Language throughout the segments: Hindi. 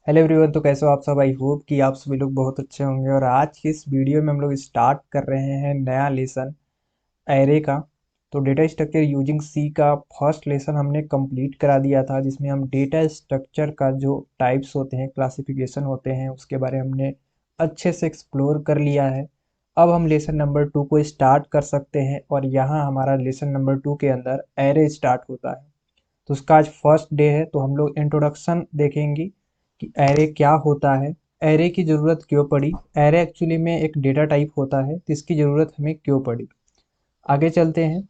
Hello everyone. तो कैसे हो आप सब? आई होप कि आप सभी लोग बहुत अच्छे होंगे। और आज की इस वीडियो में हम लोग स्टार्ट कर रहे हैं नया लेसन एरे का। तो डेटा स्ट्रक्चर यूजिंग सी का फर्स्ट लेसन हमने कंप्लीट करा दिया था, जिसमें हम डेटा स्ट्रक्चर का जो टाइप्स होते हैं, क्लासिफिकेशन होते हैं, उसके बारे में हमने अच्छे से एक्सप्लोर कर लिया है। अब हम लेसन नंबर 2 को स्टार्ट कर सकते हैं, और यहाँ हमारा लेसन नंबर 2 के अंदर एरे स्टार्ट होता है। तो उसका आज फर्स्ट डे है, तो हम लोग इंट्रोडक्शन देखेंगे कि एरे क्या होता है, एरे की ज़रूरत क्यों पड़ी, एरे एक्चुअली में एक डेटा टाइप होता है तो इसकी ज़रूरत हमें क्यों पड़ी। आगे चलते हैं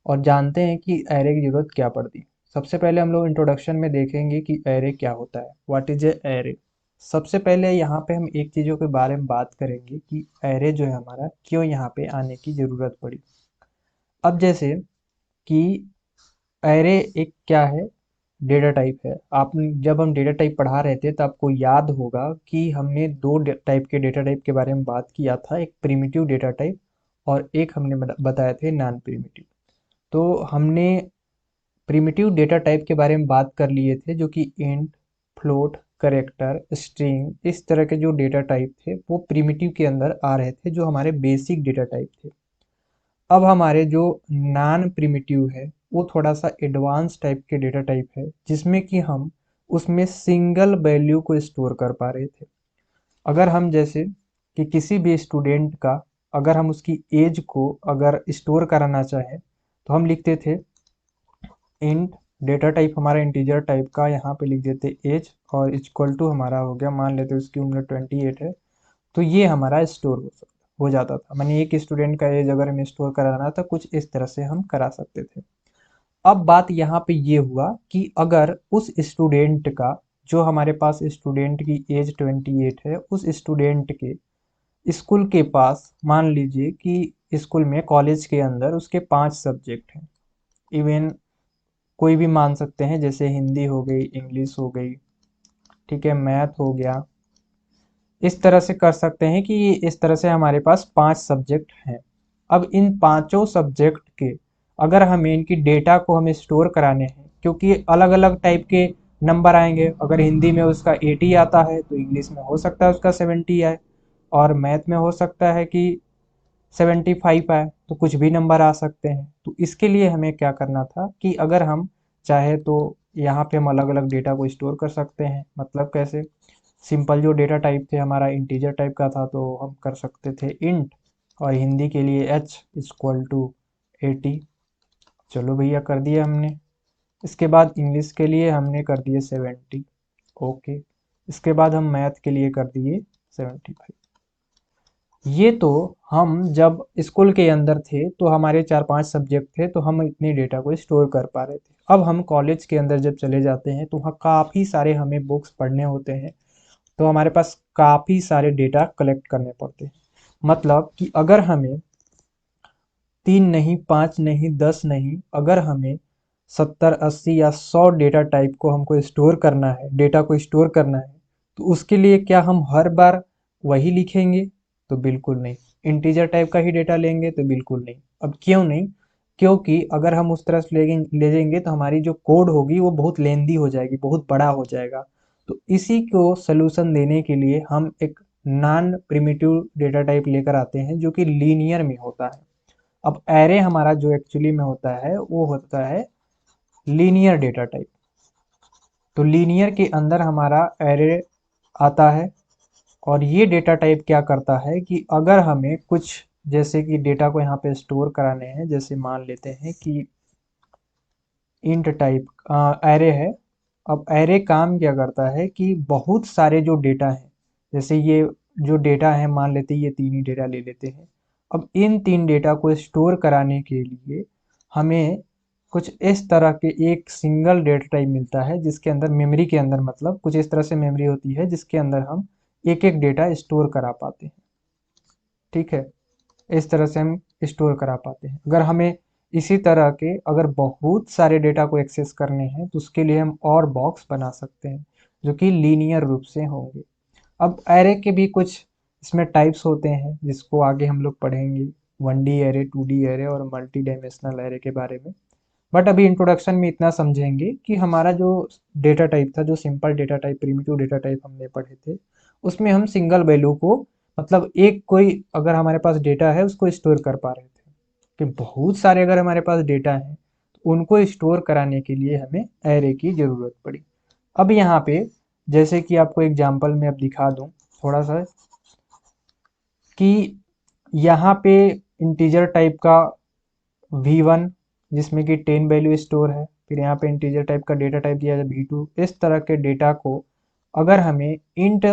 और जानते हैं कि एरे की ज़रूरत क्या पड़ती है। सबसे पहले हम लोग इंट्रोडक्शन में देखेंगे कि एरे क्या होता है, व्हाट इज ए एरे। सबसे पहले यहाँ पे हम एक चीज़ों के बारे में बात करेंगे कि एरे जो है हमारा क्यों यहाँ पे आने की ज़रूरत पड़ी। अब जैसे कि एरे एक क्या है, डेटा टाइप है। आप जब हम डेटा टाइप पढ़ा रहे थे तो आपको याद होगा कि हमने दो टाइप के डेटा टाइप के बारे में बात किया था, एक प्रिमिटिव डेटा टाइप और एक हमने बताए थे नॉन प्रिमिटिव। तो हमने प्रिमिटिव डेटा टाइप के बारे में बात कर लिए थे, जो कि इंट, फ्लोट, करेक्टर, स्ट्रिंग, इस तरह के जो डेटा टाइप थे वो प्रिमिटिव के अंदर आ रहे थे, जो हमारे बेसिक डेटा टाइप थे। अब हमारे जो नॉन प्रिमिटिव है वो थोड़ा सा एडवांस टाइप के डेटा टाइप है, जिसमें कि हम उसमें सिंगल वैल्यू को स्टोर कर पा रहे थे। अगर हम जैसे कि किसी भी स्टूडेंट का, अगर हम उसकी एज को अगर स्टोर कराना चाहें तो हम लिखते थे इंट, डेटा टाइप हमारा इंटीजर टाइप का, यहाँ पे लिख देते एज और इक्वल टू हमारा हो गया, मान लेते उसकी उम्र 28 है। तो ये हमारा स्टोर हो जाता था। मैंने एक स्टूडेंट का एज अगर हमें स्टोर कराना था, कुछ इस तरह से हम करा सकते थे। अब बात यहाँ पे ये हुआ कि अगर उस स्टूडेंट का, जो हमारे पास स्टूडेंट की एज 28 है, उस स्टूडेंट के स्कूल के पास मान लीजिए कि स्कूल में, कॉलेज के अंदर उसके 5 सब्जेक्ट हैं। इवन कोई भी मान सकते हैं, जैसे हिंदी हो गई, इंग्लिश हो गई, ठीक है, मैथ हो गया। इस तरह से कर सकते हैं कि इस तरह से हमारे पास 5 सब्जेक्ट हैं। अब इन पांचों सब्जेक्ट के, अगर हमें इनकी डेटा को हमें स्टोर कराने हैं, क्योंकि अलग अलग टाइप के नंबर आएंगे। अगर हिंदी में उसका 80 आता है तो इंग्लिश में हो सकता है उसका 70 आए, और मैथ में हो सकता है कि 75 आए, तो कुछ भी नंबर आ सकते हैं। तो इसके लिए हमें क्या करना था कि अगर हम चाहे तो यहाँ पे हम अलग अलग डेटा को स्टोर कर सकते हैं। मतलब कैसे? सिंपल जो डेटा टाइप थे हमारा इंटीजर टाइप का था, तो हम कर सकते थे इंट, और हिंदी के लिए h इक्वल टू 80। चलो भैया, कर दिया हमने। इसके बाद इंग्लिश के लिए हमने कर दिए 70। ओके। इसके बाद हम मैथ के लिए कर दिए 75। ये तो हम जब स्कूल के अंदर थे तो हमारे 4-5 सब्जेक्ट थे, तो हम इतनी डेटा को स्टोर कर पा रहे थे। अब हम कॉलेज के अंदर जब चले जाते हैं तो वहाँ काफ़ी सारे हमें बुक्स पढ़ने होते हैं, तो हमारे पास काफ़ी सारे डेटा कलेक्ट करने पड़ते हैं। मतलब कि अगर हमें 3 नहीं, 5 नहीं, 10 नहीं, अगर हमें 70, 80 या 100 डेटा टाइप को हमको स्टोर करना है, डेटा को स्टोर करना है, तो उसके लिए क्या हम हर बार वही लिखेंगे? तो बिल्कुल नहीं। इंटीजर टाइप का ही डेटा लेंगे? तो बिल्कुल नहीं। अब क्यों नहीं? क्योंकि अगर हम उस तरह से ले जाएंगे तो हमारी जो कोड होगी वो बहुत लेंदी हो जाएगी, बहुत बड़ा हो जाएगा। तो इसी को सलूशन देने के लिए हम एक नॉन प्रिमिटिव डेटा टाइप लेकर आते हैं, जो कि लीनियर में होता है। अब एरे हमारा जो एक्चुअली में होता है वो होता है लीनियर डेटा टाइप। तो लीनियर के अंदर हमारा एरे आता है, और ये डेटा टाइप क्या करता है कि अगर हमें कुछ, जैसे कि डेटा को यहाँ पे स्टोर कराने हैं, जैसे मान लेते हैं कि इंट टाइप एरे है। अब एरे काम क्या करता है कि बहुत सारे जो डेटा हैं, जैसे ये जो डेटा है, मान लेते हैं ये 3 ही डेटा ले लेते हैं। अब इन 3 डेटा को स्टोर कराने के लिए हमें कुछ इस तरह के एक सिंगल डेटा टाइप मिलता है, जिसके अंदर मेमोरी के अंदर, मतलब कुछ इस तरह से मेमोरी होती है जिसके अंदर हम एक एक डेटा स्टोर करा पाते हैं। ठीक है, इस तरह से हम स्टोर करा पाते हैं। अगर हमें इसी तरह के अगर बहुत सारे डेटा को एक्सेस करने हैं तो उसके लिए हम और बॉक्स बना सकते हैं, जो कि लीनियर रूप से होंगे। अब एरे के भी कुछ इसमें टाइप्स होते हैं, जिसको आगे हम लोग पढ़ेंगे, 1D एरे, 2D एरे और मल्टी डायमेंशनल एरे के बारे में। बट अभी इंट्रोडक्शन में इतना समझेंगे कि हमारा जो डेटा टाइप था, जो simple data type, primitive data type हमने पढ़े थे, उसमें हम सिंगल वैल्यू को, मतलब एक कोई अगर हमारे पास डेटा है उसको स्टोर कर पा रहे थे, कि बहुत सारे अगर हमारे पास डेटा है तो उनको स्टोर कराने के लिए हमें एरे की ज़रूरत पड़ी। अब यहाँ पे जैसे कि आपको एग्जांपल में अब दिखा दूँ थोड़ा सा, कि यहाँ पे इंटीजर टाइप का V1 जिसमें कि 10 वैल्यू स्टोर है, फिर यहाँ पे इंटीजर टाइप का डेटा टाइप दिया है V2। इस तरह के डेटा को अगर हमें इंट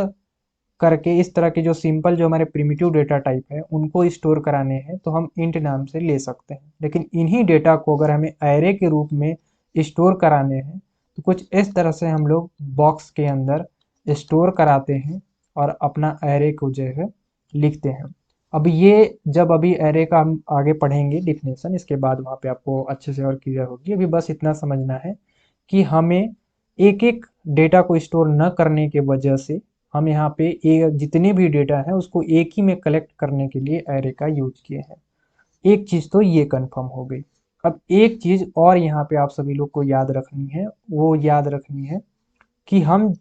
करके, इस तरह के जो सिंपल जो हमारे प्रिमिटिव डेटा टाइप है उनको स्टोर कराने हैं तो हम इंट नाम से ले सकते हैं। लेकिन इन्हीं डेटा को अगर हमें एरे के रूप में स्टोर कराने हैं तो कुछ इस तरह से हम लोग बॉक्स के अंदर स्टोर कराते हैं और अपना एरे को जो है लिखते हैं। अब ये जब अभी एरे का हम आगे पढ़ेंगे डिफिनेशन, इसके बाद वहाँ पे आपको अच्छे से और क्लियर होगी। अभी बस इतना समझना है कि हमें एक एक डेटा को स्टोर न करने के वजह से हम यहाँ पे जितने भी डेटा है उसको एक ही में कलेक्ट करने के लिए एरे का यूज किए हैं। एक चीज़ तो ये कंफर्म हो गई। अब एक चीज़ और यहाँ पे आप सभी लोग को याद रखनी है, वो याद रखनी है कि हम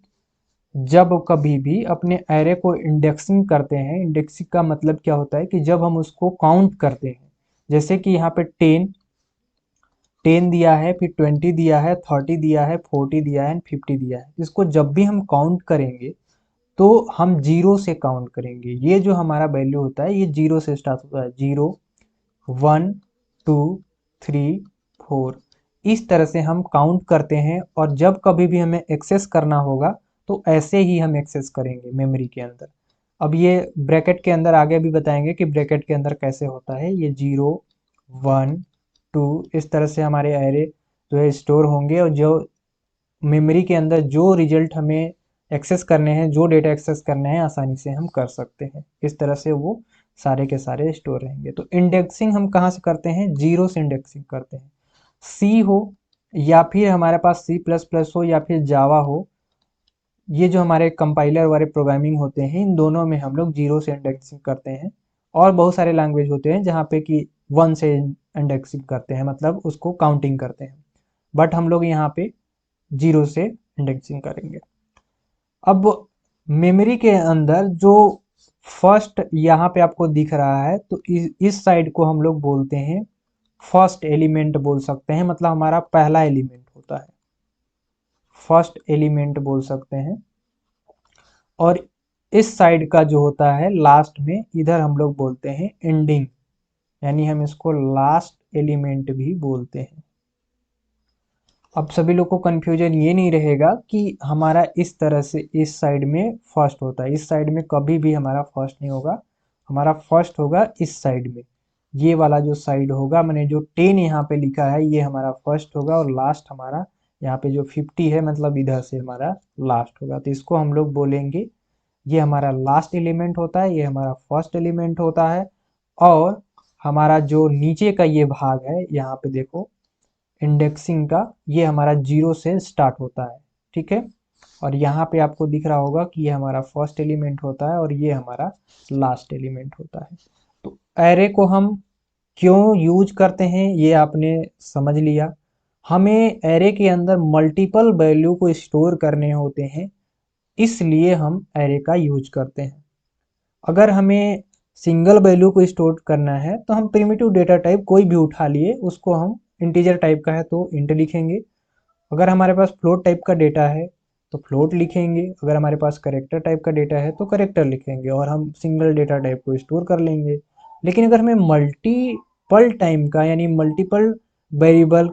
जब कभी भी अपने एरे को इंडेक्सिंग करते हैं, इंडेक्सिंग का मतलब क्या होता है कि जब हम उसको काउंट करते हैं, जैसे कि यहाँ पे 10 दिया है, फिर 20 दिया है, 30 दिया है, 40 दिया है, 50 दिया है। इसको जब भी हम काउंट करेंगे तो हम जीरो से काउंट करेंगे। ये जो हमारा वैल्यू होता है ये जीरो से स्टार्ट होता है, 0 1 2 3 4। इस तरह से हम काउंट करते हैं और जब कभी भी हमें एक्सेस करना होगा तो ऐसे ही हम एक्सेस करेंगे मेमोरी के अंदर। अब ये ब्रैकेट के अंदर आगे भी बताएंगे कि ब्रैकेट के अंदर कैसे होता है। ये 0 1 2 इस तरह से हमारे एरे जो है स्टोर होंगे, और जो मेमोरी के अंदर जो रिजल्ट हमें एक्सेस करने हैं, जो डेटा एक्सेस करने हैं, आसानी से हम कर सकते हैं। इस तरह से वो सारे के सारे स्टोर रहेंगे। तो इंडेक्सिंग हम कहाँ से करते हैं? जीरो से इंडेक्सिंग करते हैं। सी हो या फिर हमारे पास सी प्लस प्लस हो या फिर जावा हो, ये जो हमारे कंपाइलर वाले प्रोग्रामिंग होते हैं इन दोनों में हम लोग जीरो से इंडेक्सिंग करते हैं। और बहुत सारे लैंग्वेज होते हैं जहाँ पे कि वन से इंडेक्सिंग करते हैं, मतलब उसको काउंटिंग करते हैं। बट हम लोग यहाँ पे जीरो से इंडेक्सिंग करेंगे। अब मेमोरी के अंदर जो फर्स्ट यहाँ पे आपको दिख रहा है तो इस साइड को हम लोग बोलते हैं फर्स्ट एलिमेंट बोल सकते हैं, मतलब हमारा पहला एलिमेंट होता है, फर्स्ट एलिमेंट बोल सकते हैं। और इस साइड का जो होता है लास्ट में, इधर हम लोग बोलते हैं एंडिंग, यानी हम इसको लास्ट एलिमेंट भी बोलते हैं। अब सभी लोग को कन्फ्यूजन ये नहीं रहेगा कि हमारा इस तरह से इस साइड में फर्स्ट होता है, इस साइड में कभी भी हमारा फर्स्ट नहीं होगा। हमारा फर्स्ट होगा इस साइड में, ये वाला जो साइड होगा, मैंने जो 10 यहाँ पे लिखा है ये हमारा फर्स्ट होगा, और लास्ट हमारा यहाँ पे जो 50 है मतलब इधर से हमारा लास्ट होगा। तो इसको हम लोग बोलेंगे ये हमारा लास्ट एलिमेंट होता है, ये हमारा फर्स्ट एलिमेंट होता है। और हमारा जो नीचे का ये भाग है यहाँ पे देखो इंडेक्सिंग का, ये हमारा जीरो से स्टार्ट होता है, ठीक है। और यहाँ पे आपको दिख रहा होगा कि ये हमारा फर्स्ट एलिमेंट होता है और ये हमारा लास्ट एलिमेंट होता है। तो एरे को हम क्यों यूज करते हैं ये आपने समझ लिया। हमें एरे के अंदर मल्टीपल वैल्यू को स्टोर करने होते हैं, इसलिए हम एरे का यूज करते हैं। अगर हमें सिंगल वैल्यू को स्टोर करना है तो हम प्रिमिटिव डेटा टाइप कोई भी उठा लिए, उसको हम इंटीजर टाइप का है तो इंट लिखेंगे। अगर हमारे पास फ्लोट टाइप का डेटा है तो फ्लोट लिखेंगे। अगर हमारे पास करेक्टर टाइप का डेटा है तो करेक्टर लिखेंगे, और हम सिंगल डेटा टाइप को स्टोर कर लेंगे। लेकिन अगर हमें मल्टीपल टाइम का यानी मल्टीपल वेरिएबल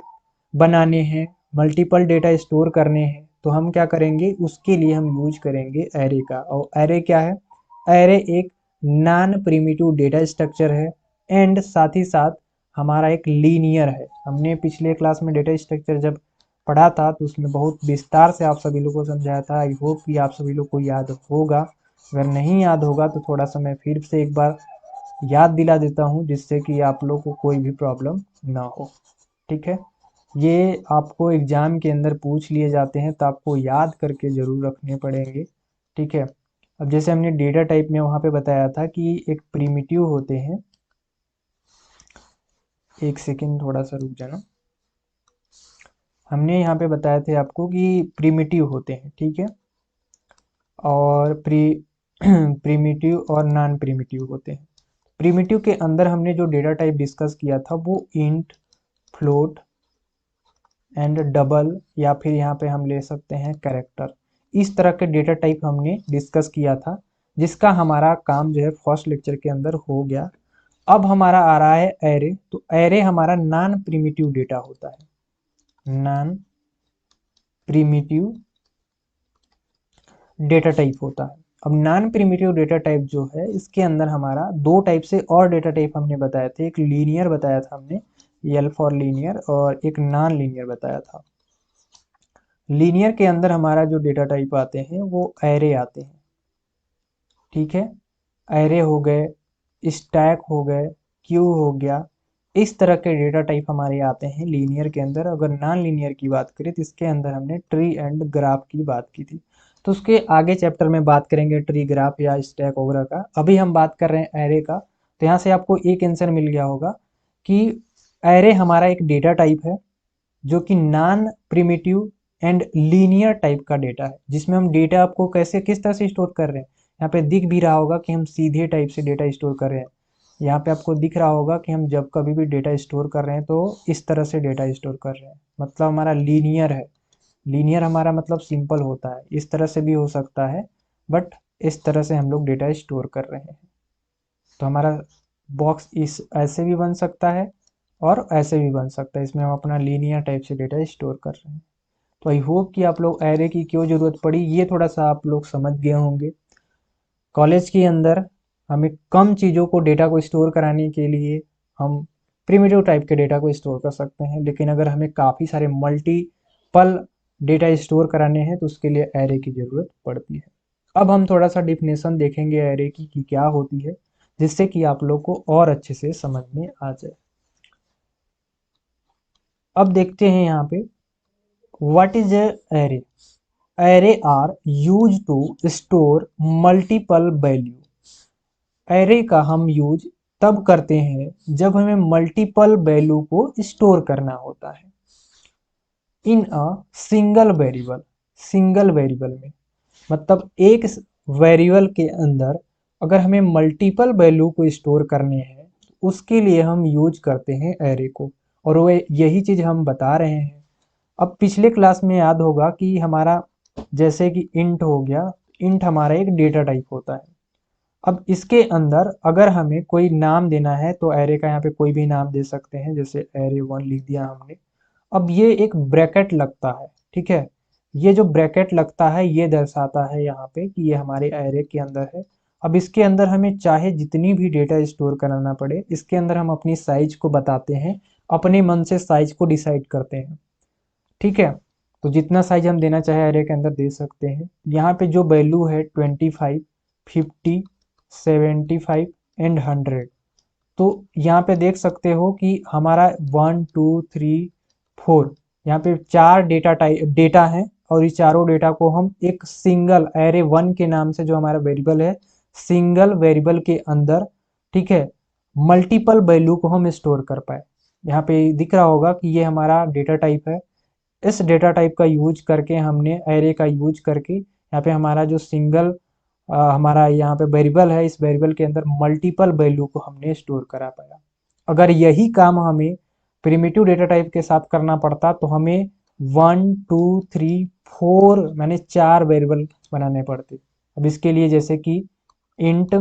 बनाने हैं, मल्टीपल डेटा स्टोर करने हैं, तो हम क्या करेंगे, उसके लिए हम यूज करेंगे एरे का। और एरे क्या है? एरे एक नॉन प्रिमिटिव डेटा स्ट्रक्चर है, एंड साथ ही साथ हमारा एक लीनियर है। हमने पिछले क्लास में डेटा स्ट्रक्चर जब पढ़ा था तो उसमें बहुत विस्तार से आप सभी लोग को समझाया था। आई होप कि आप सभी लोग को याद होगा। अगर नहीं याद होगा तो थोड़ा सा मैं फिर से एक बार याद दिला देता हूँ, जिससे कि आप लोग को कोई भी प्रॉब्लम ना हो, ठीक है। ये आपको एग्जाम के अंदर पूछ लिए जाते हैं तो आपको याद करके ज़रूर रखने पड़ेंगे, ठीक है। अब जैसे हमने डेटा टाइप में वहाँ पे बताया था कि एक प्रिमिटिव होते हैं, एक सेकेंड थोड़ा सा रुक जाना। हमने यहाँ पे बताए थे आपको कि प्रिमिटिव होते हैं, ठीक है, और प्रिमिटिव और नॉन प्रिमिटिव होते हैं। प्रिमिटिव के अंदर हमने जो डेटा टाइप डिस्कस किया था वो इंट, फ्लोट एंड डबल, या फिर यहाँ पे हम ले सकते हैं कैरेक्टर। इस तरह के डेटा टाइप हमने डिस्कस किया था, जिसका हमारा काम जो है फर्स्ट लेक्चर के अंदर हो गया। अब हमारा आ रहा है एरे। तो एरे हमारा नॉन प्रिमिटिव डेटा होता है, नॉन प्रिमिटिव डेटा टाइप होता है। अब नॉन प्रिमिटिव डेटा टाइप जो है, इसके अंदर हमारा दो टाइप से और डेटा टाइप हमने बताए थे। एक लीनियर बताया था हमने, एल फॉर लीनियर, और एक नॉन लीनियर बताया था। लीनियर के अंदर हमारा जो डेटा टाइप आते हैं वो एरे आते हैं, ठीक है। एरे हो गए, स्टैक हो गए, क्यू हो गया, इस तरह के डेटा टाइप हमारे आते हैं लीनियर के अंदर। अगर नॉन लीनियर की बात करें तो इसके अंदर हमने ट्री एंड ग्राफ की बात की थी। तो उसके आगे चैप्टर में बात करेंगे ट्री, ग्राफ या स्टैक वगैरह का। अभी हम बात कर रहे हैं एरे का। तो यहाँ से आपको एक आंसर मिल गया होगा कि एरे हमारा एक डेटा टाइप है जो कि non primitive and linear type का डेटा है, जिसमें हम डेटा आपको कैसे किस तरह से स्टोर कर रहे हैं। यहाँ पे दिख भी रहा होगा कि हम सीधे टाइप से डेटा स्टोर कर रहे हैं। यहाँ पे आपको दिख रहा होगा कि हम जब कभी भी डेटा स्टोर कर रहे हैं तो इस तरह से डेटा स्टोर कर रहे हैं, मतलब हमारा लीनियर है। लीनियर हमारा मतलब सिंपल होता है, इस तरह से भी हो सकता है, बट इस तरह से हम लोग डेटा स्टोर कर रहे हैं। तो हमारा बॉक्स इस ऐसे भी बन सकता है और ऐसे भी बन सकता है, इसमें हम अपना लीनियर टाइप से डेटा स्टोर कर रहे हैं। तो आई होप कि आप लोग एरे की क्यों ज़रूरत पड़ी ये थोड़ा सा आप लोग समझ गए होंगे। कॉलेज के अंदर हमें कम चीज़ों को, डेटा को स्टोर कराने के लिए हम प्रिमिटिव टाइप के डेटा को स्टोर कर सकते हैं, लेकिन अगर हमें काफ़ी सारे मल्टीपल डेटा स्टोर कराने हैं तो उसके लिए एरे की ज़रूरत पड़ती है। अब हम थोड़ा सा डिफिनेशन देखेंगे एरे की कि क्या होती है, जिससे कि आप लोग को और अच्छे से समझ में आ जाए। अब देखते हैं यहाँ पे, what is a array. Array are use to store multiple value. Array का हम यूज तब करते हैं जब हमें मल्टीपल वैल्यू को स्टोर करना होता है in a single variable. Single variable में मतलब एक वेरिएबल के अंदर अगर हमें मल्टीपल वैल्यू को स्टोर करने हैं तो उसके लिए हम यूज करते हैं एरे को, और वो यही चीज़ हम बता रहे हैं। अब पिछले क्लास में याद होगा कि हमारा जैसे कि इंट हो गया, इंट हमारा एक डेटा टाइप होता है। अब इसके अंदर अगर हमें कोई नाम देना है तो एरे का यहाँ पे कोई भी नाम दे सकते हैं, जैसे एरे 1 लिख दिया हमने। अब ये एक ब्रैकेट लगता है, ठीक है। ये जो ब्रैकेट लगता है ये दर्शाता है यहाँ पे कि ये हमारे एरे के अंदर है। अब इसके अंदर हमें चाहे जितनी भी डेटा स्टोर कराना पड़े, इसके अंदर हम अपनी साइज को बताते हैं, अपने मन से साइज को डिसाइड करते हैं, ठीक है। तो जितना साइज हम देना चाहे एरे के अंदर दे सकते हैं। यहाँ पे जो वैल्यू है 25, 50, 75 एंड 100। तो यहाँ पे देख सकते हो कि हमारा 1 2 3 4 यहाँ पे चार डेटा है, और इस चारों डेटा को हम एक सिंगल एरे 1 के नाम से, जो हमारा वेरिएबल है, सिंगल वेरिएबल के अंदर, ठीक है, मल्टीपल वैल्यू को हम स्टोर कर पाए। यहाँ पे दिख रहा होगा कि ये हमारा डेटा टाइप है। इस डेटा टाइप का यूज करके हमने एरे का यूज करके यहाँ पे हमारा जो सिंगल हमारा यहाँ पे वेरिएबल है, इस वेरिएबल के अंदर मल्टीपल वैल्यू को हमने स्टोर करा पाया। अगर यही काम हमें प्रिमिटिव डेटा टाइप के साथ करना पड़ता तो हमें 1 2 3 4 मैंने 4 वेरिएबल बनाने पड़ते। अब इसके लिए जैसे कि int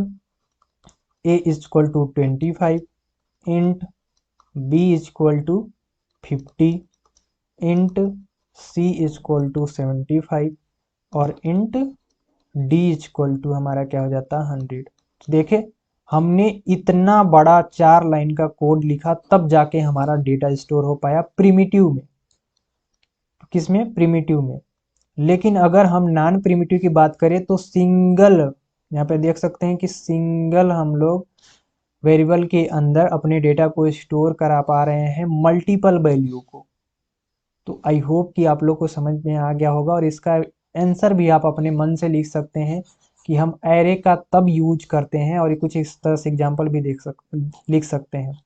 a is equal to 25, int b is equal to 50, int c is equal to 75 और int d is equal to हमारा क्या हो जाता है 100। देखे, हमने इतना बड़ा 4 लाइन का कोड लिखा तब जाके हमारा डेटा स्टोर हो पाया प्रिमिटिव में। किसमें? प्रिमिटिव में। लेकिन अगर हम नॉन प्रिमिटिव की बात करें तो सिंगल, यहाँ पे देख सकते हैं कि सिंगल हम लोग वेरिएबल के अंदर अपने डेटा को स्टोर करा पा रहे हैं मल्टीपल वैल्यू को। तो आई होप कि आप लोग को समझ में आ गया होगा, और इसका आंसर भी आप अपने मन से लिख सकते हैं कि हम एरे का तब यूज करते हैं, और कुछ इस तरह से एग्जांपल भी लिख सकते हैं।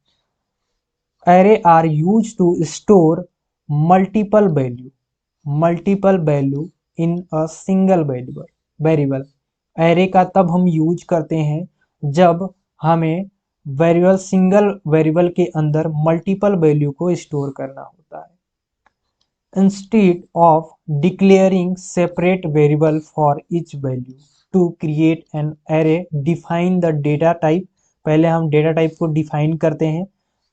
Array are use to store multiple value in a single variable. Array का तब हम यूज करते हैं जब हमें वेरिएबल सिंगल वेरिएबल के अंदर मल्टीपल वैल्यू को स्टोर करना होता है। Instead of declaring separate variable for each value to create an array, define the data type। पहले हम डेटा टाइप को डिफाइन करते हैं।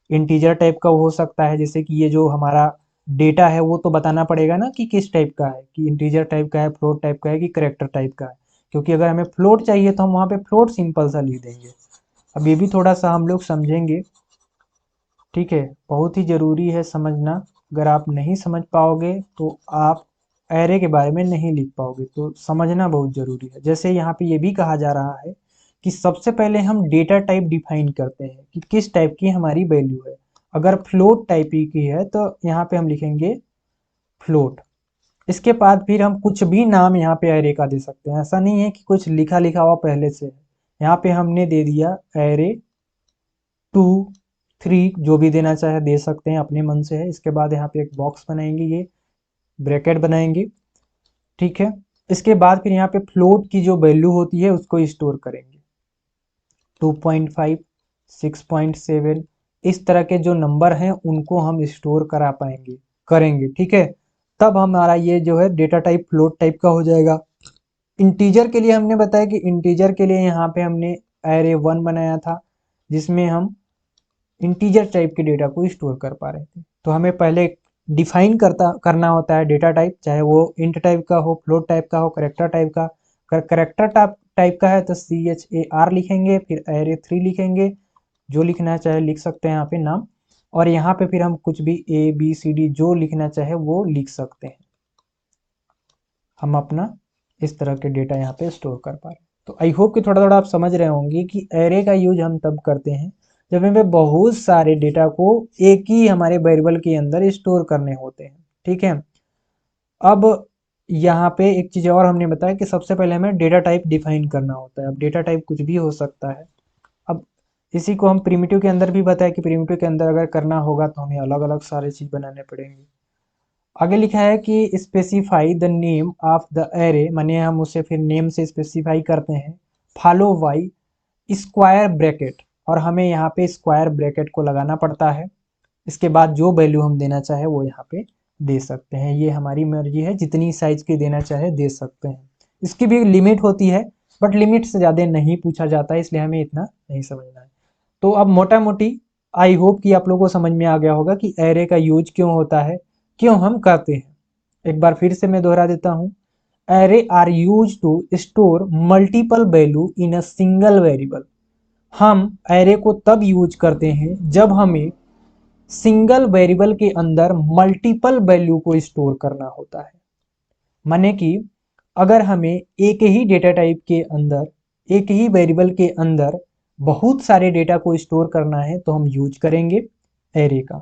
इंटीजर टाइप का हो सकता है, जैसे कि ये जो हमारा डेटा है वो तो बताना पड़ेगा ना कि किस टाइप का है, कि इंटीजर टाइप का है, फ्लोट टाइप का है, कि करेक्टर टाइप का है। क्योंकि अगर हमें फ्लोट चाहिए तो हम वहाँ पे फ्लोट सिंपल सा लिख देंगे। अब ये भी थोड़ा सा हम लोग समझेंगे, ठीक है, बहुत ही ज़रूरी है समझना। अगर आप नहीं समझ पाओगे तो आप एरे के बारे में नहीं लिख पाओगे, तो समझना बहुत ज़रूरी है। जैसे यहाँ पे ये भी कहा जा रहा है कि सबसे पहले हम डेटा टाइप डिफाइन करते हैं कि किस टाइप की हमारी वैल्यू है। अगर फ्लोट टाइप की है तो यहाँ पे हम लिखेंगे फ्लोट। इसके बाद फिर हम कुछ भी नाम यहाँ पे एरे का दे सकते हैं, ऐसा नहीं है कि कुछ लिखा लिखा हुआ पहले से है। यहाँ पे हमने दे दिया एरे 2, 3, जो भी देना चाहे दे सकते हैं, अपने मन से है। इसके बाद यहाँ पे एक बॉक्स बनाएंगे, ये ब्रैकेट बनाएंगे, ठीक है। इसके बाद फिर यहाँ पे फ्लोट की जो वैल्यू होती है उसको स्टोर करेंगे। 2.5, 6.7, इस तरह के जो नंबर हैं उनको हम स्टोर करा पाएंगे करेंगे, ठीक है। तब हमारा ये जो है डेटा टाइप फ्लोट टाइप का हो जाएगा। इंटीजर के लिए हमने बताया कि इंटीजर के लिए यहाँ पे हमने एरे 1 बनाया था, जिसमें हम इंटीजर टाइप के डेटा को स्टोर कर पा रहे थे। तो हमें पहले डिफाइन करना होता है डेटा टाइप, चाहे वो इंट टाइप का हो, फ्लोट टाइप का हो, करेक्टर टाइप का। अगर करेक्टर टाइप का है तो CHAR लिखेंगे, फिर एरे 3 लिखेंगे, जो लिखना चाहे लिख सकते हैं यहाँ पे नाम। और यहाँ पे फिर हम कुछ भी ABCD जो लिखना चाहे वो लिख सकते हैं। हम अपना इस तरह के डेटा यहाँ पे स्टोर कर पा रहे हैं। तो आई होप कि थोड़ा थोड़ा आप समझ रहे होंगे कि एरे का यूज हम तब करते हैं जब हमें बहुत सारे डेटा को एक ही हमारे वेरिएबल के अंदर स्टोर करने होते हैं, ठीक है। अब यहाँ पे एक चीज़ और हमने बताया कि सबसे पहले हमें डेटा टाइप डिफाइन करना होता है। अब डेटा टाइप कुछ भी हो सकता है। अब इसी को हम प्रिमिटिव के अंदर भी बताया कि प्रिमिटिव के अंदर अगर करना होगा तो हमें अलग अलग सारे चीज़ बनाने पड़ेंगे। आगे लिखा है कि specify the name of the array, माने हम उसे फिर नेम से स्पेसिफाई करते हैं, फॉलो बाई स्क्वायर ब्रैकेट, और हमें यहाँ पे स्क्वायर ब्रैकेट को लगाना पड़ता है। इसके बाद जो वैल्यू हम देना चाहे वो यहाँ पे दे सकते हैं। ये हमारी मर्जी है, जितनी साइज की देना चाहे दे सकते हैं। इसकी भी लिमिट होती है, बट लिमिट से ज़्यादा नहीं पूछा जाता है, इसलिए हमें इतना नहीं समझना है। तो अब मोटा मोटी आई होप कि आप लोगों को समझ में आ गया होगा कि एरे का यूज क्यों होता है, क्यों हम करते हैं। एक बार फिर से मैं दोहरा देता हूँ। Array are use to store multiple value in a single variable. हम एरे को तब यूज करते हैं जब हमें सिंगल वेरिएबल के अंदर मल्टीपल वैल्यू को स्टोर करना होता है। माने कि अगर हमें एक ही डेटा टाइप के अंदर, एक ही वेरिएबल के अंदर बहुत सारे डेटा को स्टोर करना है तो हम यूज करेंगे एरे का।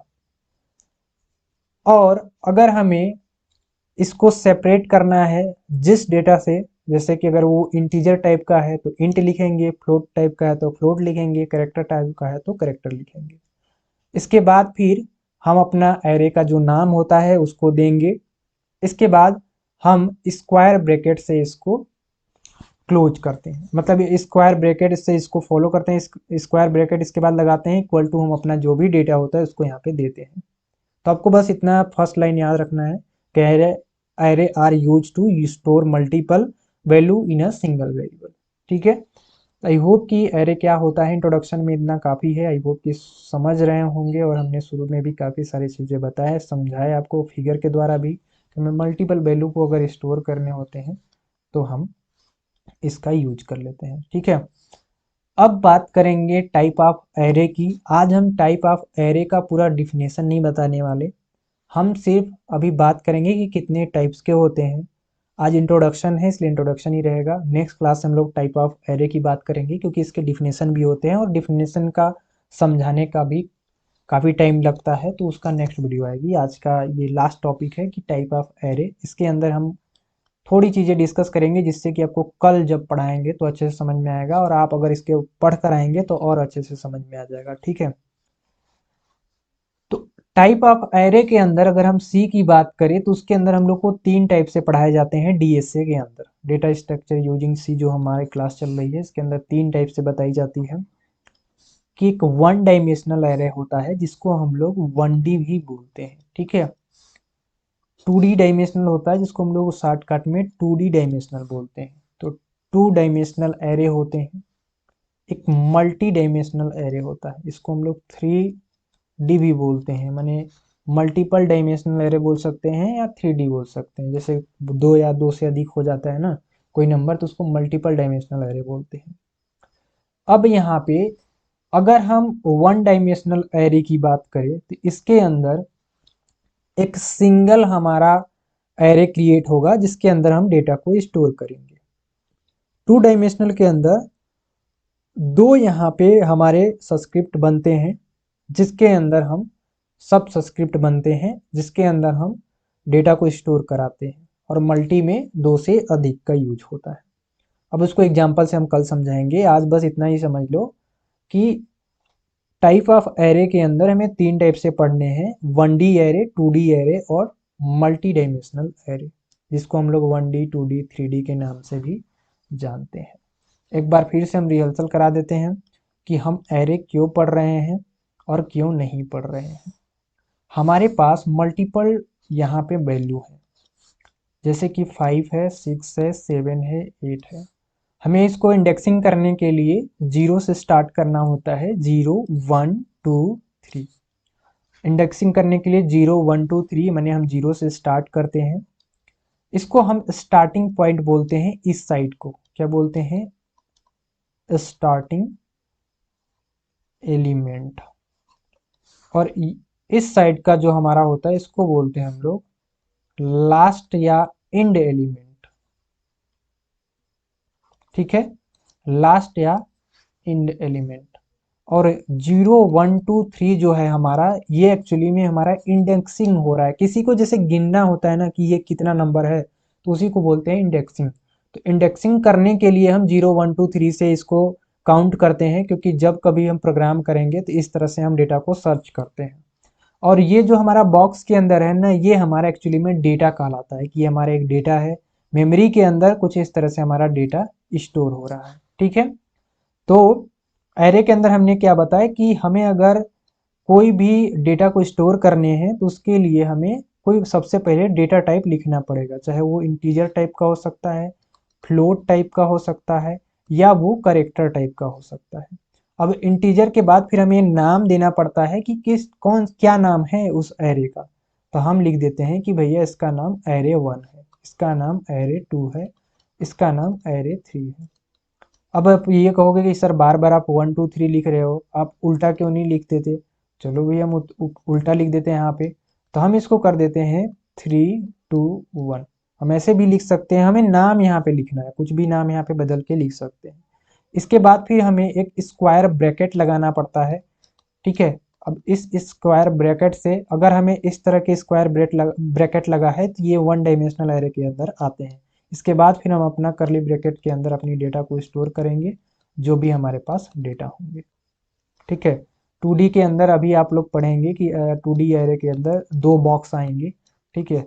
और अगर हमें इसको सेपरेट करना है जिस डेटा से, जैसे कि अगर वो इंटीजर टाइप का है तो इंट लिखेंगे, फ्लोट टाइप का है तो फ्लोट लिखेंगे, करेक्टर टाइप का है तो करेक्टर लिखेंगे। इसके बाद फिर हम अपना एरे का जो नाम होता है उसको देंगे। इसके बाद हम स्क्वायर ब्रैकेट से इसको क्लोज करते हैं, मतलब स्क्वायर ब्रैकेट से इसको फॉलो करते हैं। स्क्वायर ब्रैकेट इसके बाद लगाते हैं, इक्वल टू हम अपना जो भी डेटा होता है उसको यहाँ पे देते हैं। तो आपको बस इतना फर्स्ट लाइन याद रखना है कि array are use to store multiple value in a single variable, ठीक है। आई होप कि एरे क्या होता है इंट्रोडक्शन में इतना काफ़ी है। आई होप कि समझ रहे होंगे, और हमने शुरू में भी काफ़ी सारी चीज़ें बताया, समझाया आपको फिगर के द्वारा भी कि हमें मल्टीपल वैल्यू को अगर स्टोर करने होते हैं तो हम इसका यूज कर लेते हैं, ठीक है। अब बात करेंगे टाइप ऑफ एरे की। आज हम टाइप ऑफ एरे का पूरा डिफिनेशन नहीं बताने वाले, हम सिर्फ अभी बात करेंगे कि कितने टाइप्स के होते हैं। आज इंट्रोडक्शन है इसलिए इंट्रोडक्शन ही रहेगा। नेक्स्ट क्लास में हम लोग टाइप ऑफ एरे की बात करेंगे, क्योंकि इसके डिफिनेशन भी होते हैं और डिफिनेशन का समझाने का भी काफ़ी टाइम लगता है, तो उसका नेक्स्ट वीडियो आएगी। आज का ये लास्ट टॉपिक है कि टाइप ऑफ एरे। इसके अंदर हम थोड़ी चीज़ें डिस्कस करेंगे जिससे कि आपको कल जब पढ़ाएंगे तो अच्छे से समझ में आएगा, और आप अगर इसके पढ़ कर आएंगे तो और अच्छे से समझ में आ जाएगा, ठीक है। तो टाइप ऑफ एरे के अंदर अगर हम सी की बात करें तो उसके अंदर हम लोग को 3 टाइप से पढ़ाए जाते हैं डीएसए के अंदर। डेटा स्ट्रक्चर यूजिंग सी जो हमारे क्लास चल रही है इसके अंदर 3 टाइप से बताई जाती है कि एक वन डायमेंशनल एरे होता है जिसको हम लोग 1D भी बोलते हैं, ठीक है। 2D डायमेंशनल होता है जिसको हम लोग शॉर्टकट में 2D डायमेंशनल बोलते हैं। तो 2 डायमेंशनल एरे होते हैं। एक मल्टी डायमेंशनल एरे होता है, इसको हम लोग 3D भी बोलते हैं, माने मल्टीपल डायमेंशनल एरे बोल सकते हैं या 3D बोल सकते हैं। जैसे दो या दो से अधिक हो जाता है ना कोई नंबर, तो उसको मल्टीपल डायमेंशनल एरे बोलते हैं। अब यहाँ पे अगर हम वन डायमेंशनल एरे की बात करें तो इसके अंदर एक सिंगल हमारा एरे क्रिएट होगा जिसके अंदर हम डेटा को स्टोर करेंगे। 2 डायमेंशनल के अंदर दो यहाँ पे हमारे सबस्क्रिप्ट बनते हैं जिसके अंदर हम सब सबस्क्रिप्ट बनते हैं जिसके अंदर हम डेटा को स्टोर कराते हैं, और मल्टी में 2 से अधिक का यूज होता है। अब उसको एग्जांपल से हम कल समझाएंगे, आज बस इतना ही समझ लो कि टाइप ऑफ एरे के अंदर हमें 3 टाइप से पढ़ने हैं, 1D एरे, 2D एरे और मल्टी डायमेंशनल एरे, जिसको हम लोग 1D 2D 3D के नाम से भी जानते हैं। एक बार फिर से हम रिहर्सल करा देते हैं कि हम एरे क्यों पढ़ रहे हैं और क्यों नहीं पढ़ रहे हैं। हमारे पास मल्टीपल यहाँ पे वैल्यू है, जैसे कि 5 है, 6 है, 7 है, 8 है। हमें इसको इंडेक्सिंग करने के लिए 0 से स्टार्ट करना होता है, 0 1 2 3। इंडेक्सिंग करने के लिए 0 1 2 3 माने हम 0 से स्टार्ट करते हैं। इसको हम स्टार्टिंग पॉइंट बोलते हैं, इस साइड को क्या बोलते हैं, स्टार्टिंग एलिमेंट। और इस साइड का जो हमारा होता है इसको बोलते हैं हम लोग लास्ट या एंड एलिमेंट, ठीक है, लास्ट या एंड एलिमेंट। और 0 1 2 3 जो है हमारा, ये एक्चुअली में हमारा इंडेक्सिंग हो रहा है। किसी को जैसे गिनना होता है ना कि ये कितना नंबर है, तो उसी को बोलते हैं इंडेक्सिंग। तो इंडेक्सिंग करने के लिए हम 0 1 2 3 से इसको काउंट करते हैं, क्योंकि जब कभी हम प्रोग्राम करेंगे तो इस तरह से हम डेटा को सर्च करते हैं। और ये जो हमारा बॉक्स के अंदर है ना, ये हमारा एक्चुअली में डेटा कहलाता है कि ये हमारा एक डेटा है। मेमोरी के अंदर कुछ इस तरह से हमारा डेटा स्टोर हो रहा है, ठीक है। तो एरे के अंदर हमने क्या बताया कि हमें अगर कोई भी डेटा को स्टोर करने हैं तो उसके लिए हमें कोई सबसे पहले डेटा टाइप लिखना पड़ेगा, चाहे वो इंटीजर टाइप का हो सकता है, फ्लोट टाइप का हो सकता है, या वो करेक्टर टाइप का हो सकता है। अब इंटीजर के बाद फिर हमें नाम देना पड़ता है कि किस कौन क्या नाम है उस एरे का। तो हम लिख देते हैं कि भैया इसका नाम एरे 1 है, इसका नाम एरे 2 है, इसका नाम एरे 3 है। अब आप ये कहोगे कि सर बार बार आप 1 2 3 लिख रहे हो, आप उल्टा क्यों नहीं लिख देते। चलो भैया हम उल्टा लिख देते हैं यहाँ पे। तो हम इसको कर देते हैं 3 2 1। हम ऐसे भी लिख सकते हैं, हमें नाम यहाँ पे लिखना है, कुछ भी नाम यहाँ पे बदल के लिख सकते हैं। इसके बाद फिर हमें एक स्क्वायर ब्रैकेट लगाना पड़ता है, ठीक है। अब इस स्क्वायर ब्रैकेट से अगर हमें इस तरह के स्क्वायर ब्रैकेट लगा है तो ये 1 डायमेंशनल एरे के अंदर आते हैं। इसके बाद फिर हम अपना करली ब्रैकेट के अंदर अपनी डेटा को स्टोर करेंगे, जो भी हमारे पास डेटा होंगे, ठीक है। 2D के अंदर अभी आप लोग पढ़ेंगे कि 2D एरे के अंदर 2 बॉक्स आएंगे, ठीक है।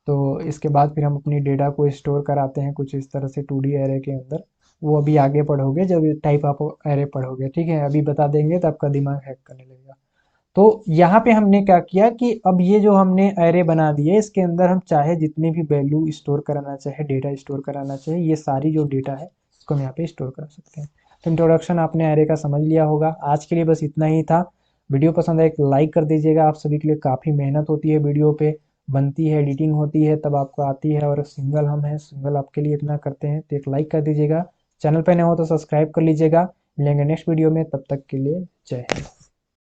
तो इसके बाद फिर हम अपनी डेटा को स्टोर कराते हैं कुछ इस तरह से 2D एरे के अंदर। वो अभी आगे पढ़ोगे जब टाइप ऑफ एरे पढ़ोगे, ठीक है। अभी बता देंगे तो आपका दिमाग हैक करने लगेगा। तो यहाँ पे हमने क्या किया कि अब ये जो हमने एरे बना दिए इसके अंदर हम चाहे जितने भी वैल्यू स्टोर कराना चाहे, डेटा स्टोर कराना चाहे, ये सारी जो डेटा है इसको हम यहाँ पे स्टोर कर सकते हैं। तो इंट्रोडक्शन आपने एरे का समझ लिया होगा। आज के लिए बस इतना ही था। वीडियो पसंद आए एक लाइक कर दीजिएगा। आप सभी के लिए काफ़ी मेहनत होती है, वीडियो पे बनती है, एडिटिंग होती है, तब आपको आती है, और सिंगल हम हैं, सिंगल आपके लिए इतना करते हैं, तो एक लाइक कर दीजिएगा। चैनल पे नए हो तो सब्सक्राइब कर लीजिएगा। मिलेंगे नेक्स्ट वीडियो में, तब तक के लिए जय हिंद।